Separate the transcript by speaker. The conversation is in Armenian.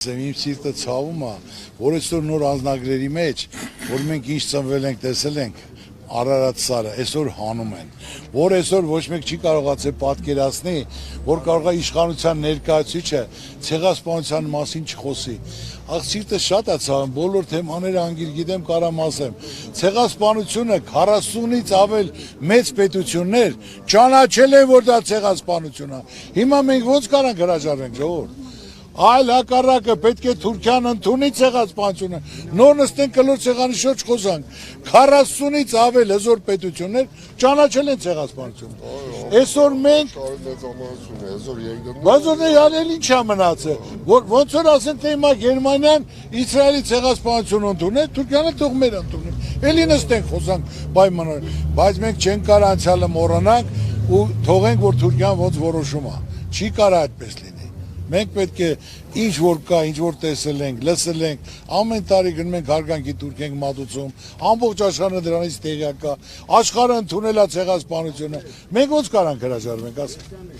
Speaker 1: Իմ սիրտը ցավում է, որ այսօր նոր անձնագրերի մեջ, որ մենք ինչ ծնվել ենք, տեսել ենք, Արարատ սարը, այսօր հանում են, որ այսօր ոչ մեկ չի կարողացել պատկերացնի, որ կարող է իշխանության ներկայացուցիչը ցեղասպանության մասին չխոսի։ Ախ սիրտը շատ է ցավում, բոլոր թեմաները անգիր գիտեմ, կարամ ասեմ։ Ցեղասպանությունը 40-ից ավել մեծ պետություններ ճանաչել են, որ դա ցեղասպանություն է։ Հիմա մենք ո՞նց կարանք հրաժարվենք, ժողովուրդ։ Այլ հակառակը պետք է Թուրքիան ընդունի ցեղասպանությունը, նոր նստենք կլոր ցեղանի շուրջ խոսանք, 40-ից ավել հզոր պետություններ ճանաչել են ցեղասպանությունը։ Այսօր մենք բազորներ արել ինչ է մնացել, որ ոնց որ ասենք թե հիմա Գերմանիան Իսրայելի ցեղասպանությունը ընդունել, Թուրքիանը թող մեր ընդունի։ Էլի նստենք խոսանք պայմաններ, բայց մենք չենք կարող անցյալը մոռանանք ու թողենք որ Թուրքիան ոնց որոշում է։ Չի կարող այդպես լինի։ Մենք պետք է ինչ որ կա, ինչ որ տեսել ենք, լսել ենք, ամեն տարի գնում ենք հարգանքի տուրք ենք մատուցում, ամբողջ աշխարհը դրանից տեղյակ է, աշխարհը ընդունել է ցեղասպանությունը, մենք ոնց կարանք հրաժարվենք, ասենք։